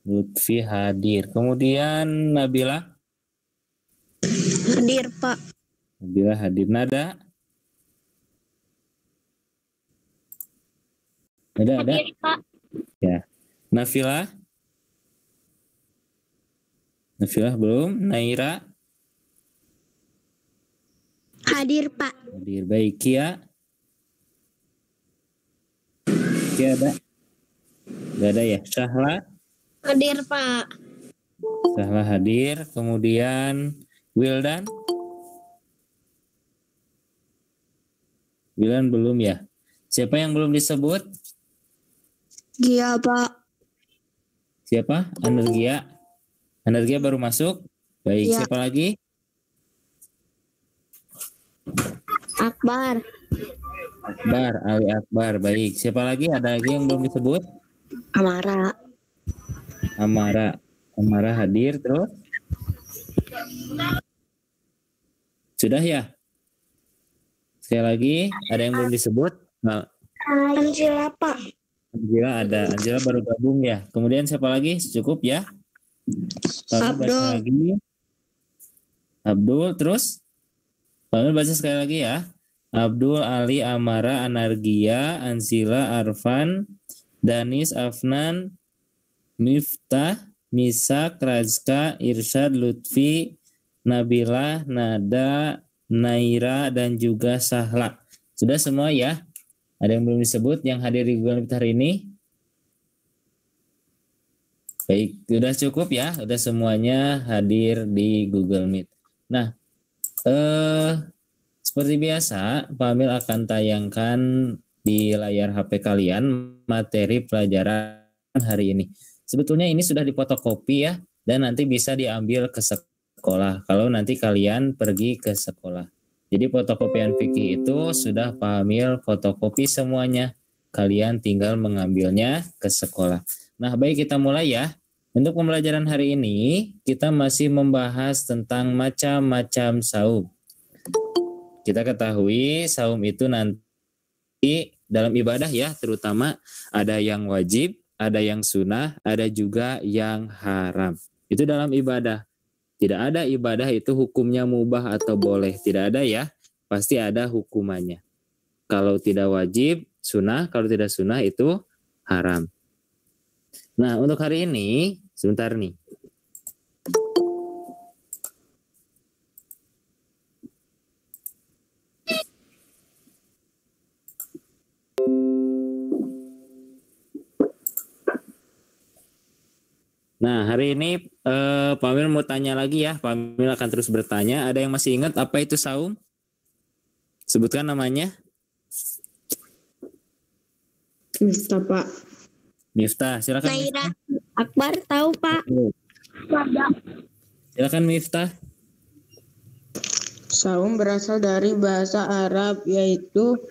Lutfi hadir. Kemudian Nabila. Hadir, Pak. Nabila hadir. Nada. Ada. Hadir, Pak. Ya. Nafila. Nafila belum. Naira. Hadir, Pak. Hadir. Baik. Kia. Kia ada? Gak ada ya. Syahla. Hadir, Pak. Syahla hadir. Kemudian Wildan. Wildan belum ya. Siapa yang belum disebut? Gia, Pak. Siapa? Anergia. Anergia baru masuk. Baik. Ya. Siapa lagi? Akbar. Akbar. Ali Akbar. Baik. Siapa lagi? Ada lagi yang belum disebut? Amara. Amara. Amara hadir terus. Sudah ya? Sekali lagi, ada yang belum disebut? Nah, Angela, Pak. Angela ada. Angela baru gabung ya. Kemudian siapa lagi? Cukup ya? Abdul. Lagi. Abdul, terus? Panggil baca sekali lagi ya. Abdul, Ali, Amara, Anargia, Ansila, Arfan, Danis, Afnan, Miftah, Misak, Rajka, Irsyad, Lutfi, Nabila, Nada, Naira, dan juga Sahla. Sudah semua ya? Ada yang belum disebut yang hadir di Google Meet hari ini? Baik, sudah cukup ya? Sudah semuanya hadir di Google Meet. Nah, seperti biasa, Pak Amil akan tayangkan di layar HP kalian materi pelajaran hari ini. Sebetulnya ini sudah difotokopi ya, dan nanti bisa diambil ke sekolah kalau nanti kalian pergi ke sekolah. Jadi fotokopian fikih itu sudah Pak Amil fotokopi semuanya. Kalian tinggal mengambilnya ke sekolah. Nah, baik kita mulai ya. Untuk pembelajaran hari ini, kita masih membahas tentang macam-macam saum. Kita ketahui saum itu nanti dalam ibadah ya, terutama ada yang wajib, ada yang sunnah, ada juga yang haram. Itu dalam ibadah. Tidak ada ibadah itu hukumnya mubah atau boleh. Tidak ada ya, pasti ada hukumannya. Kalau tidak wajib, sunnah. Kalau tidak sunnah itu haram. Nah, untuk hari ini, sebentar nih. Nah, hari ini Pak Amil mau tanya lagi ya. Pak Amil akan terus bertanya. Ada yang masih ingat apa itu saum? Sebutkan namanya. Miftah, Pak. Miftah, silakan. Naira. Akbar tahu, Pak. Silakan Miftah. Saum berasal dari bahasa Arab yaitu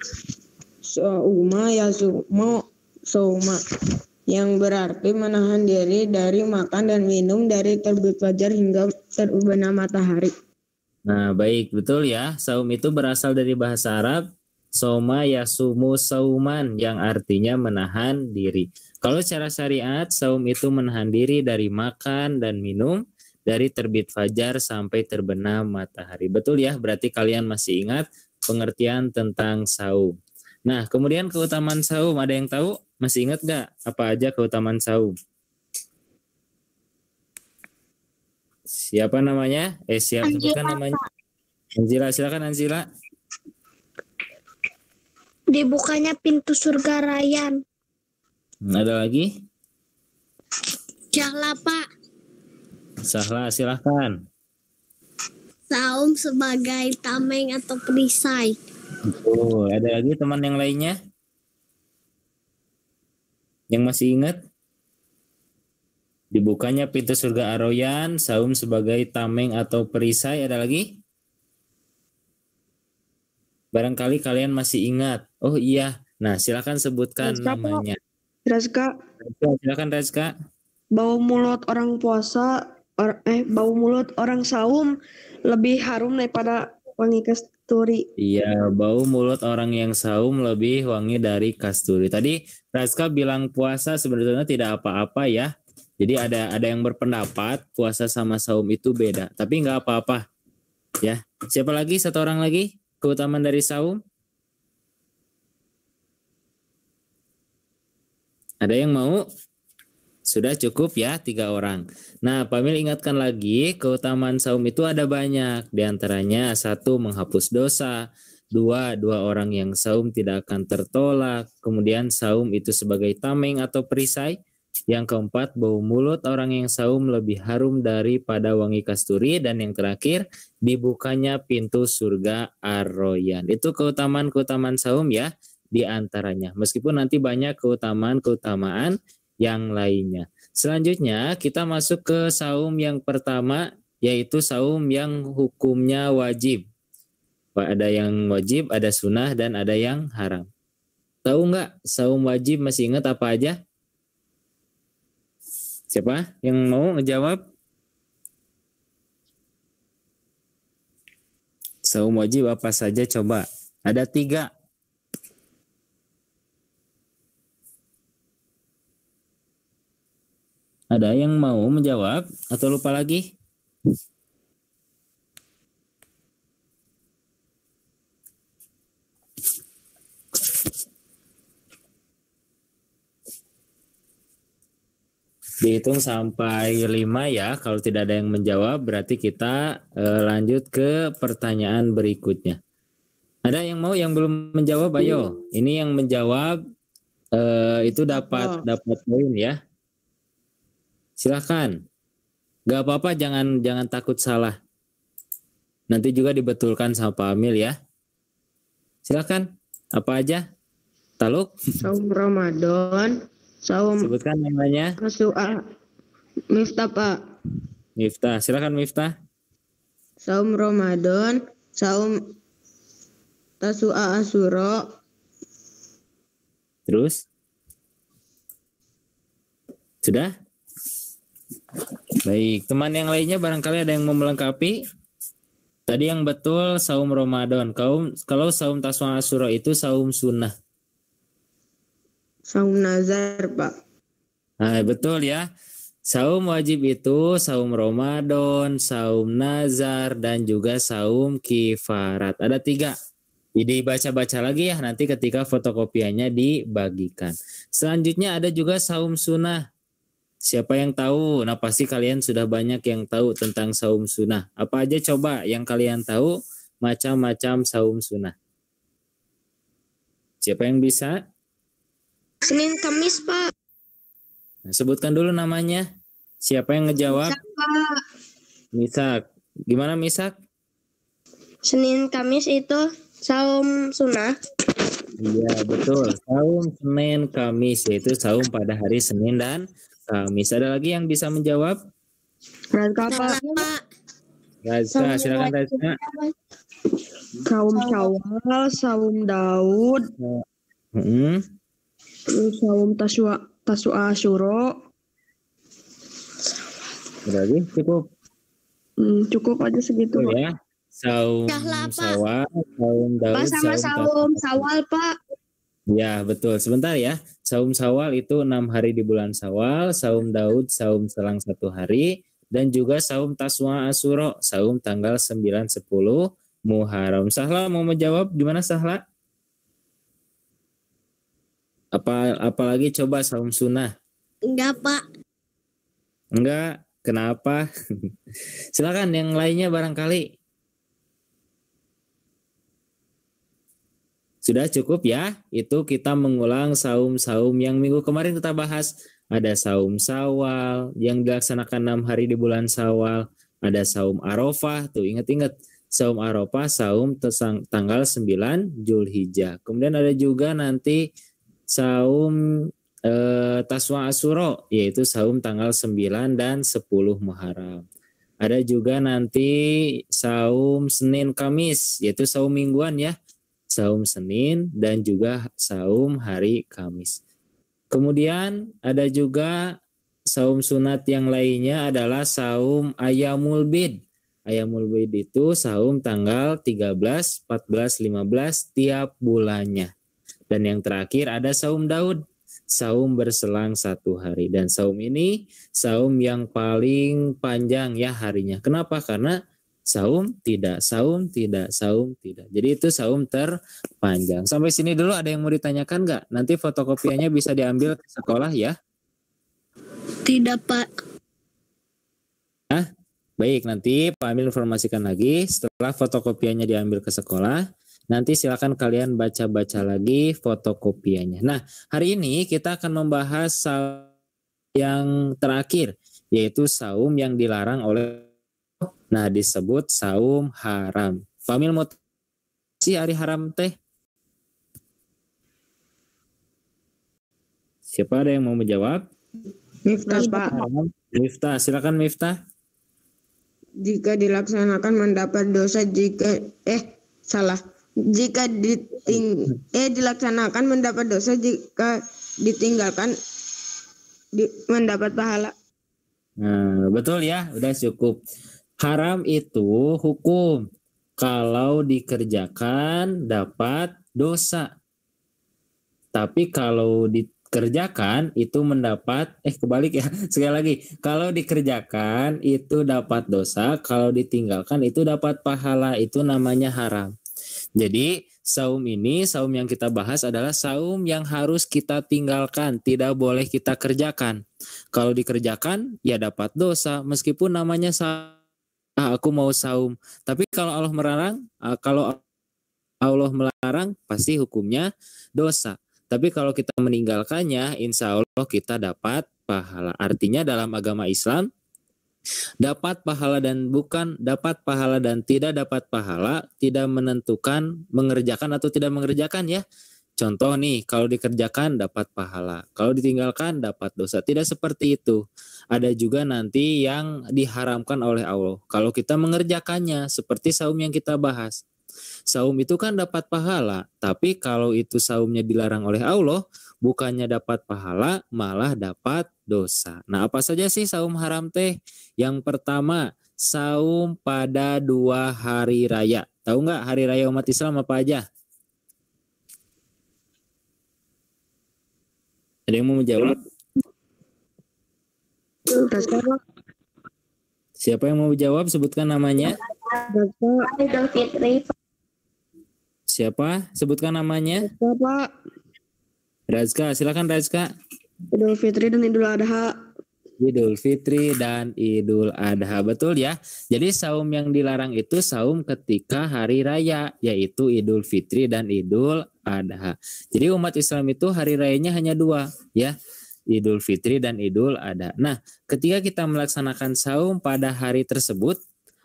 sauma yasumu sauma yang berarti menahan diri dari makan dan minum dari terbit fajar hingga terbenam matahari. Nah, baik, betul ya. Saum itu berasal dari bahasa Arab soma yasumu sauman yang artinya menahan diri. Kalau secara syariat, saum itu menahan diri dari makan dan minum dari terbit fajar sampai terbenam matahari. Betul ya? Berarti kalian masih ingat pengertian tentang saum. Nah, kemudian keutamaan saum, ada yang tahu? Masih ingat nggak apa aja keutamaan saum? Siapa namanya? Sebutkan namanya. Anzila, silakan Anzila. Dibukanya pintu surga Rayyan. Ada lagi? Syahla, Pak. Sahla, silahkan. Saum sebagai tameng atau perisai. Oh, ada lagi teman yang lainnya? Yang masih ingat? Dibukanya pintu surga Ar-Rayyan, saum sebagai tameng atau perisai, ada lagi? Barangkali kalian masih ingat. Oh iya, nah silakan sebutkan Rezka, namanya. Rezka, Silakan Rezka. bau mulut orang puasa, bau mulut orang saum lebih harum daripada wangi kasturi. Iya, bau mulut orang yang saum lebih wangi dari kasturi. Tadi Rezka bilang puasa sebenarnya tidak apa-apa ya. Jadi ada yang berpendapat puasa sama saum itu beda, tapi nggak apa-apa ya. Siapa lagi? Satu orang lagi keutamaan dari saum? Ada yang mau? Sudah cukup ya 3 orang. Nah, Pamil ingatkan lagi, keutamaan saum itu ada banyak. Di antaranya 1, menghapus dosa. 2 orang yang saum tidak akan tertolak. Kemudian saum itu sebagai tameng atau perisai. Yang keempat, bau mulut orang yang saum lebih harum daripada wangi kasturi. Dan yang terakhir, dibukanya pintu surga Ar-Royan. Itu keutamaan-keutamaan saum ya, di antaranya. Meskipun nanti banyak keutamaan-keutamaan yang lainnya. Selanjutnya kita masuk ke saum yang pertama, yaitu saum yang hukumnya wajib. Ada yang wajib, ada sunnah, dan ada yang haram. Tahu nggak saum wajib, masih ingat apa aja? Siapa yang mau ngejawab? Saum wajib apa saja coba? Ada 3. Ada yang mau menjawab atau lupa lagi? Dihitung sampai 5 ya. Kalau tidak ada yang menjawab, berarti kita lanjut ke pertanyaan berikutnya. Ada yang mau, yang belum menjawab? Ayo, ini yang menjawab itu dapat poin ya. Silakan. Gak apa-apa, jangan takut salah. Nanti juga dibetulkan sama Pak Amil ya. Silakan. Apa aja? Taluk? Saum Ramadan, saum Sebutkan namanya. Tasu'a. Miftah, Pak. Miftah. Silakan Miftah. Saum Ramadan, saum Tasu'a Asyura. Terus? Sudah? Baik, teman yang lainnya barangkali ada yang mau melengkapi. Tadi yang betul saum Ramadan. Kalau saum Tasu'a Asyura itu saum sunnah. Saum nazar, Pak. Nah, betul ya. Saum wajib itu saum Ramadan, saum nazar, dan juga saum kifarat. Ada 3. Jadi baca-baca lagi ya nanti ketika fotokopiannya dibagikan. Selanjutnya ada juga saum sunnah. Siapa yang tahu? Nah, pasti kalian sudah banyak yang tahu tentang saum sunnah. Apa aja coba yang kalian tahu macam-macam saum sunnah? Siapa yang bisa? Senin Kamis, Pak. Nah, sebutkan dulu namanya. Siapa yang ngejawab? Pak. Misak. Gimana Misak? Senin Kamis itu saum sunnah. Iya, betul. Saum Senin Kamis, yaitu saum pada hari Senin dan Kamis. Ada lagi yang bisa menjawab? Razka, Pak. Razka, silakan Razka. Saum Syawal, saum Daud, terus saum Tasu'a Asyura. Ada lagi? Cukup. Cukup aja segitu, Betul Pak. ya. Saum Syawal, saum Daud, Pak, sama saum Syawal, Pak. Ya, betul. Sebentar ya. Saum Syawal itu 6 hari di bulan Syawal, saum Daud saum selang 1 hari, dan juga saum Tasu'a Asyura, saum tanggal 9, 10 Muharram. Sahla mau menjawab? Gimana Sahla? Apalagi coba saum sunnah? Enggak, Pak. Enggak. Kenapa? Silakan yang lainnya barangkali. Sudah cukup ya, itu kita mengulang saum-saum yang minggu kemarin kita bahas. Ada saum Syawal yang dilaksanakan 6 hari di bulan Syawal. Ada saum Arafah, tuh ingat-ingat. Saum Arafah, saum tanggal 9 Zulhijjah. Kemudian ada juga nanti saum Tasu'a Asyura, yaitu saum tanggal 9 dan 10 Muharram. Ada juga nanti saum Senin Kamis, yaitu saum mingguan ya. Saum Senin dan juga saum hari Kamis. Kemudian ada juga saum sunat yang lainnya adalah saum Ayyamul Bid. Ayyamul Bid itu saum tanggal 13, 14, 15 tiap bulannya. Dan yang terakhir ada saum Daud. saum berselang 1 hari. Dan saum ini saum yang paling panjang ya harinya. Kenapa? Karena saum tidak, saum tidak, saum tidak. Jadi itu saum terpanjang. Sampai sini dulu ada yang mau ditanyakan nggak? Nanti fotokopiannya bisa diambil ke sekolah ya. Tidak, Pak. Baik, nanti Pak Amil informasikan lagi setelah fotokopiannya diambil ke sekolah. Nanti silakan kalian baca-baca lagi fotokopiannya. Nah, hari ini kita akan membahas saum yang terakhir, yaitu saum yang dilarang oleh, nah disebut saum haram. Pak Amil mau sih hari haram teh? Siapa ada yang mau menjawab? Miftah, Pak. Miftah, silakan Miftah. Jika dilaksanakan mendapat dosa dilaksanakan mendapat dosa, jika ditinggalkan mendapat pahala. Nah, betul ya, udah cukup. Haram itu hukum. Kalau dikerjakan dapat dosa. Tapi kalau dikerjakan itu mendapat, kebalik ya, sekali lagi. Kalau dikerjakan itu dapat dosa, kalau ditinggalkan itu dapat pahala, itu namanya haram. Jadi saum ini, saum yang kita bahas adalah saum yang harus kita tinggalkan, tidak boleh kita kerjakan. Kalau dikerjakan ya dapat dosa, meskipun namanya aku mau saum. Tapi kalau Allah melarang pasti hukumnya dosa. Tapi kalau kita meninggalkannya, insya Allah kita dapat pahala. Artinya dalam agama Islam, dapat pahala dan tidak dapat pahala tidak menentukan mengerjakan atau tidak mengerjakan ya. Contoh nih, kalau dikerjakan dapat pahala, kalau ditinggalkan dapat dosa. Tidak seperti itu. Ada juga nanti yang diharamkan oleh Allah. Kalau kita mengerjakannya, seperti saum yang kita bahas. Saum itu kan dapat pahala, tapi kalau itu saumnya dilarang oleh Allah, bukannya dapat pahala, malah dapat dosa. Nah, apa saja sih saum haram teh? Yang pertama, saum pada 2 hari raya. Tahu nggak hari raya umat Islam apa aja? Ada yang mau menjawab? Siapa yang mau menjawab? Sebutkan namanya. Idul Fitri. Siapa? Sebutkan namanya. Pak. Razka, silakan Razka. Idul Fitri dan Idul Adha. Idul Fitri dan Idul Adha, betul ya. Jadi saum yang dilarang itu saum ketika hari raya, yaitu Idul Fitri dan Idul Adha. Jadi umat Islam itu hari rayanya hanya 2 ya, Idul Fitri dan Idul Adha. Nah, ketika kita melaksanakan saum pada hari tersebut,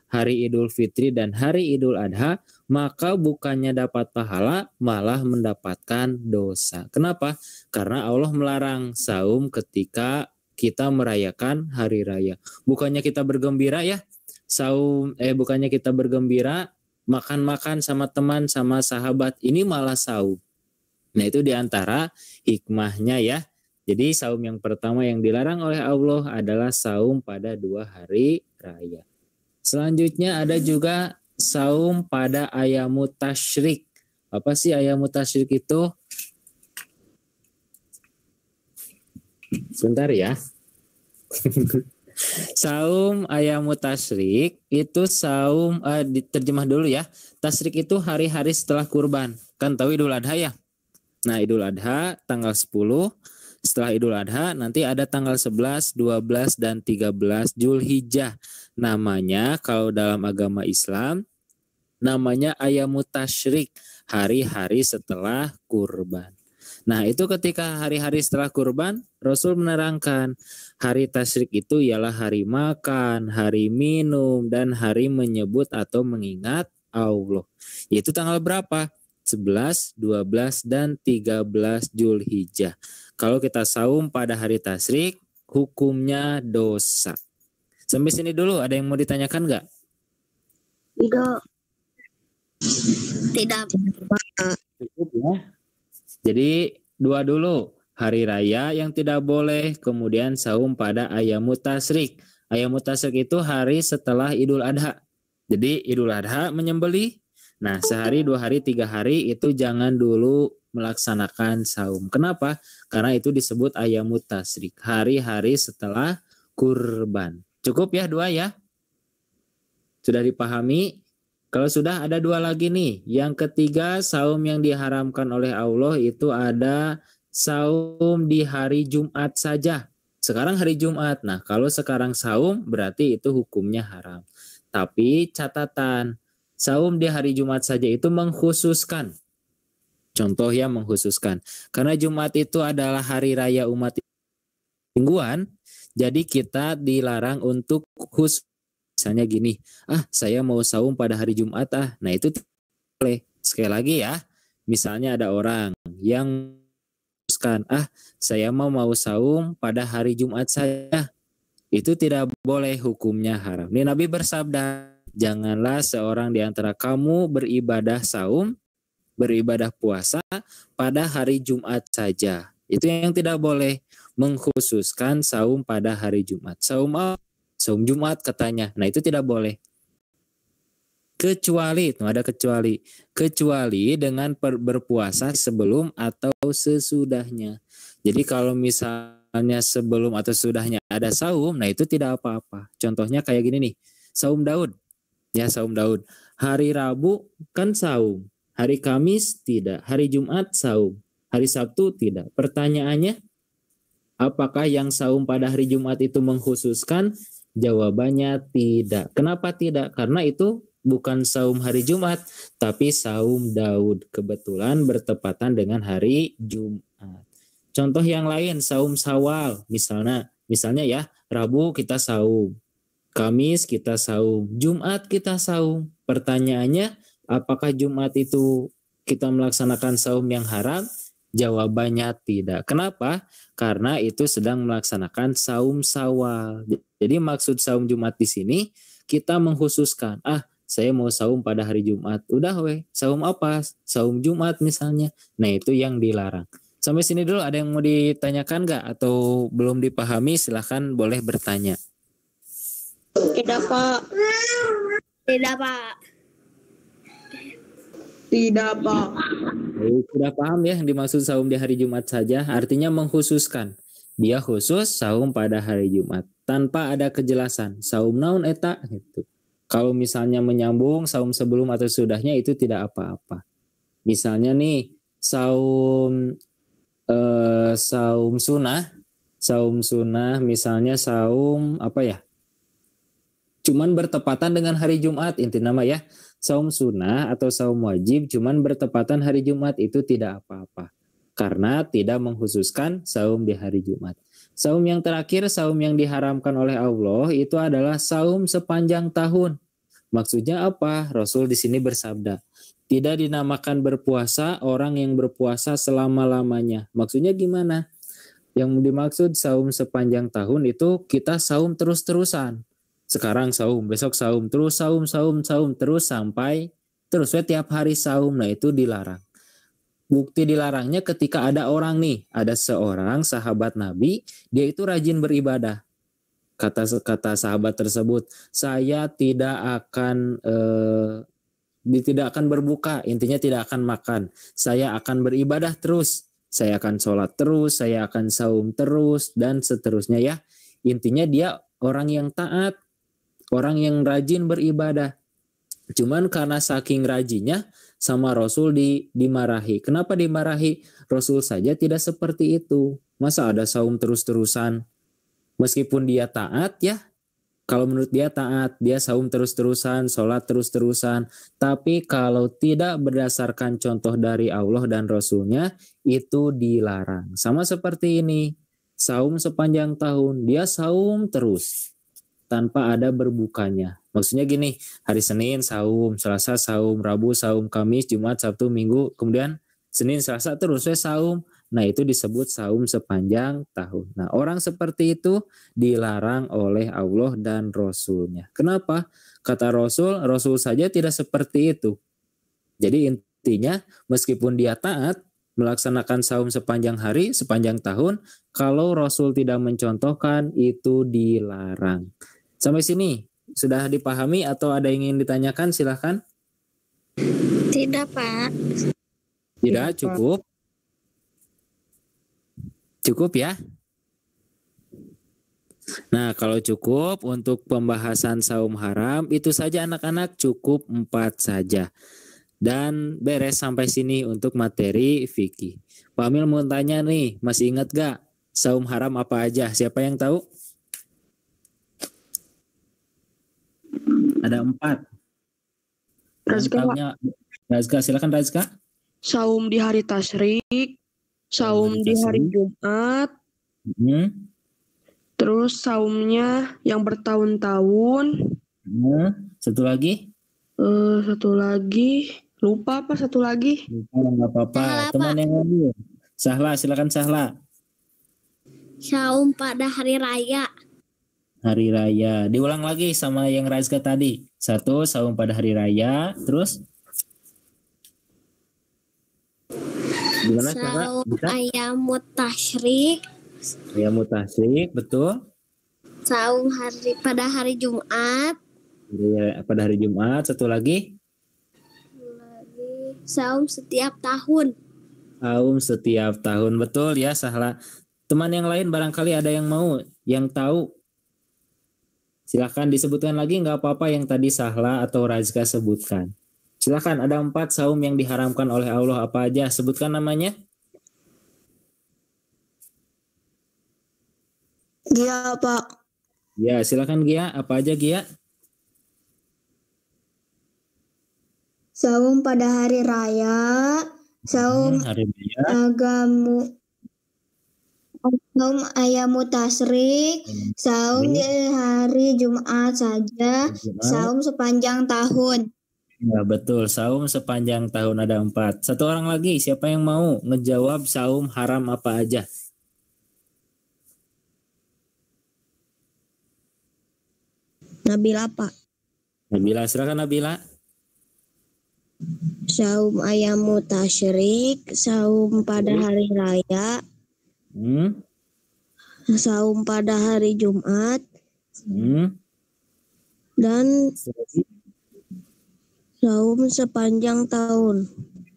hari Idul Fitri dan hari Idul Adha, maka bukannya dapat pahala, malah mendapatkan dosa. Kenapa? Karena Allah melarang saum ketika kita merayakan hari raya. Bukannya kita bergembira ya, bukannya kita bergembira, makan-makan sama teman, sama sahabat, ini malah saum. Nah, itu diantara hikmahnya ya. Jadi saum yang pertama yang dilarang oleh Allah adalah saum pada 2 hari raya. Selanjutnya ada juga saum pada ayamut tasyrik. Apa sih ayamut tasyrik itu? Sebentar ya. Saum ayamut tasyrik itu saum, diterjemah dulu ya. Tasyrik itu hari-hari setelah kurban. Kan tahu Idul Adha ya? Nah, Idul Adha tanggal 10. Setelah Idul Adha nanti ada tanggal 11, 12, dan 13 Zulhijjah. Namanya kalau dalam agama Islam, namanya ayamut tasyrik, hari-hari setelah kurban. Nah, itu ketika hari-hari setelah kurban, Rasul menerangkan hari tasyrik itu ialah hari makan, hari minum, dan hari menyebut atau mengingat Allah. Yaitu tanggal berapa? 11, 12, dan 13 Zulhijjah. Kalau kita saum pada hari tasyrik, hukumnya dosa. Sampai sini dulu, ada yang mau ditanyakan nggak? Tidak. Cukup ya. Jadi 2 dulu, hari raya yang tidak boleh, kemudian saum pada ayamut tasyrik. Ayamut tasyrik itu hari setelah Idul Adha. Jadi Idul Adha menyembelih. Nah, sehari, 2 hari, 3 hari itu jangan dulu melaksanakan saum. Kenapa? Karena itu disebut ayyamut tasyrik, hari-hari setelah kurban. Cukup ya 2 ya? Sudah dipahami? Kalau sudah, ada 2 lagi nih. Yang ketiga, saum yang diharamkan oleh Allah itu ada saum di hari Jumat saja. Sekarang hari Jumat. Nah, kalau sekarang saum berarti itu hukumnya haram. Tapi catatan, saum di hari Jumat saja itu mengkhususkan. Contoh ya, mengkhususkan. Karena Jumat itu adalah hari raya umat mingguan, jadi kita dilarang untuk khusus. Misalnya gini, saya mau saum pada hari Jumat nah itu boleh. Sekali lagi ya, misalnya ada orang yang khususkan, saya mau saum pada hari Jumat saja, itu tidak boleh, hukumnya haram. Ini Nabi bersabda, janganlah seorang di antara kamu beribadah saum, beribadah puasa pada hari Jumat saja. Itu yang tidak boleh, mengkhususkan saum pada hari Jumat. Saum Jumat katanya. Nah, itu tidak boleh. Kecuali, ada kecuali. Kecuali dengan berpuasa sebelum atau sesudahnya. Jadi kalau misalnya sebelum atau sesudahnya ada saum, nah itu tidak apa-apa. Contohnya kayak gini nih. Saum Daud. Ya, saum Daud. Hari Rabu kan saum. Hari Kamis tidak. Hari Jumat saum. Hari Sabtu tidak. Pertanyaannya, apakah yang saum pada hari Jumat itu mengkhususkan? Jawabannya tidak. Kenapa tidak? Karena itu bukan saum hari Jumat, tapi saum Daud. Kebetulan bertepatan dengan hari Jumat. Contoh yang lain, saum Syawal. Misalnya ya, Rabu kita saum, Kamis kita saum, Jumat kita saum. Pertanyaannya, apakah Jumat itu kita melaksanakan saum yang haram? Jawabannya tidak. Kenapa? Karena itu sedang melaksanakan saum Syawal. Jadi maksud saum Jumat di sini kita mengkhususkan, saya mau saum pada hari Jumat. Udah saum apa? Saum Jumat misalnya. Nah, itu yang dilarang. Sampai sini dulu, ada yang mau ditanyakan nggak? Atau belum dipahami? Silahkan boleh bertanya. Tidak, Pak. Tidak, Pak. Tidak, Pak. Sudah paham ya yang dimaksud saum di hari Jumat saja? Artinya mengkhususkan. Dia khusus saum pada hari Jumat. Tanpa ada kejelasan. Saum naon eta? Gitu. Kalau misalnya menyambung saum sebelum atau sudahnya itu tidak apa-apa. Misalnya nih, saum sunnah misalnya saum apa ya? Cuman bertepatan dengan hari Jumat, inti nama ya. Saum sunnah atau saum wajib cuman bertepatan hari Jumat itu tidak apa-apa. Karena tidak mengkhususkan saum di hari Jumat. Saum yang terakhir, saum yang diharamkan oleh Allah itu adalah saum sepanjang tahun. Maksudnya apa? Rasul di sini bersabda, tidak dinamakan berpuasa orang yang berpuasa selama-lamanya. Maksudnya gimana? Yang dimaksud saum sepanjang tahun itu kita saum terus-terusan. Sekarang saum, besok saum, terus saum, terus sampai terus tiap hari saum. Nah, itu dilarang. Bukti dilarangnya ketika ada orang nih, ada seorang sahabat Nabi, dia itu rajin beribadah. Kata sahabat tersebut, saya tidak akan berbuka, intinya tidak akan makan. Saya akan beribadah terus, saya akan sholat terus, saya akan saum terus, dan seterusnya ya. Intinya dia orang yang taat, orang yang rajin beribadah. Cuman karena saking rajinnya sama Rasul dimarahi. Kenapa dimarahi? Rasul saja tidak seperti itu. Masa ada saum terus-terusan? Meskipun dia taat ya, kalau menurut dia taat, dia saum terus-terusan, sholat terus-terusan. Tapi kalau tidak berdasarkan contoh dari Allah dan Rasulnya, itu dilarang. Sama seperti ini, saum sepanjang tahun, dia saum terus tanpa ada berbukanya. Maksudnya gini, hari Senin saum, Selasa saum, Rabu saum, Kamis, Jumat, Sabtu, Minggu, kemudian Senin, Selasa terus saum. Nah, itu disebut saum sepanjang tahun. Nah, orang seperti itu dilarang oleh Allah dan Rasul-Nya. Kenapa? Kata Rasul saja tidak seperti itu. Jadi intinya, meskipun dia taat, melaksanakan saum sepanjang hari, sepanjang tahun, kalau Rasul tidak mencontohkan, itu dilarang. Sampai sini, sudah dipahami atau ada yang ingin ditanyakan? Silahkan. Tidak, Pak. Tidak, cukup. Cukup ya? Nah, kalau cukup untuk pembahasan saum haram, itu saja anak-anak, cukup 4 saja. Dan beres sampai sini untuk materi fikih. Pak Amil mau tanya nih, masih ingat gak saum haram apa aja? Siapa yang tahu? Ada 4. Razka, Razka, silakan Razka. saum di hari tasyrik, saum di hari Jumat, terus saumnya yang bertahun-tahun. Satu lagi? Satu lagi, lupa apa satu lagi? Lupa, nggak apa-apa. Sahla, Teman Pak. yang lain. Sahla, silakan Sahla. Saum pada hari raya. Hari raya. Diulang lagi sama yang Razka tadi. 1, saum pada hari raya. Terus? Gimana Sahla? Saum Bisa? ayamut tasyrik. Ayamut tasyrik, betul. Saum pada hari Jumat. Pada hari Jumat. Satu lagi? Saum setiap tahun. Saum setiap tahun. Betul ya Sahla. Teman yang lain barangkali ada yang mau, yang tahu. Silahkan disebutkan lagi, nggak apa-apa yang tadi Sahla atau Razka sebutkan. Silahkan, ada 4 saum yang diharamkan oleh Allah, apa aja? Sebutkan namanya. Gia, Pak. Ya, silakan Gia. Apa aja Gia? Saum pada hari raya, saum Hari raya. Saum ayamut tasyrik, saum di hari Jumat saja, saum sepanjang tahun. Ya betul, saum sepanjang tahun ada 4. Satu orang lagi, siapa yang mau ngejawab saum haram apa aja? Nabila, Pak. Nabila, silakan Nabila. Saum ayamut tasyrik, saum pada hari raya, saum pada hari Jumat, dan saum sepanjang tahun.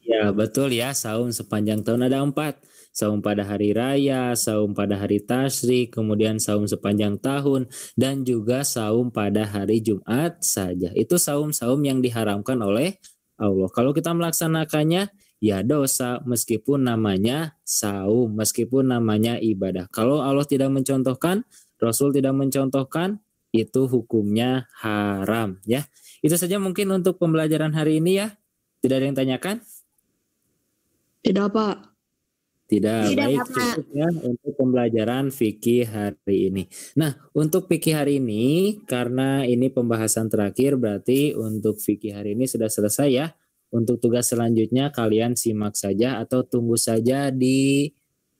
Ya betul ya, saum sepanjang tahun ada 4. Saum pada hari raya, saum pada hari tasyrik, kemudian saum sepanjang tahun, dan juga saum pada hari Jumat saja. Itu saum-saum yang diharamkan oleh Allah. Kalau kita melaksanakannya, ya dosa meskipun namanya saum, meskipun namanya ibadah. Kalau Allah tidak mencontohkan, Rasul tidak mencontohkan, itu hukumnya haram ya. Itu saja mungkin untuk pembelajaran hari ini ya. Tidak ada yang tanyakan? Tidak, Pak. Tidak, baik cukup ya untuk pembelajaran fikih hari ini. Nah, untuk fikih hari ini, karena ini pembahasan terakhir, berarti untuk fikih hari ini sudah selesai ya. Untuk tugas selanjutnya kalian simak saja atau tunggu saja di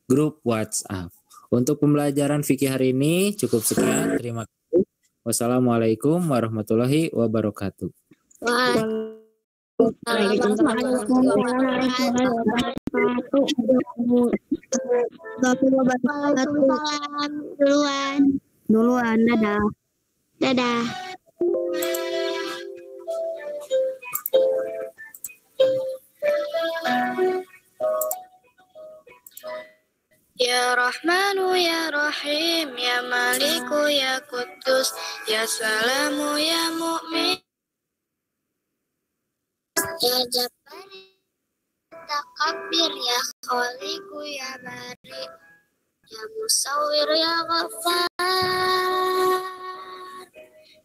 grup WhatsApp. Untuk pembelajaran fikih hari ini cukup sekian. Terima kasih. Wassalamualaikum warahmatullahi wabarakatuh. Duluan, dadah. Ya Rahmanu ya Rahim ya Maliku ya Kudus ya Salamu ya Mu'min ya Jabbar Takabbir ya Khaliku ya Bari ya Musawwir ya Ghaffar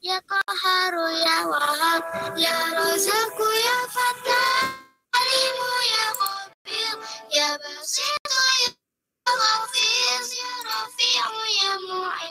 ya Qaharu ya Wahab ya Razaku ya Fattah Alimu ya Qabil ya Basitu ya Hafiz ya Rafi'u ya Mu'in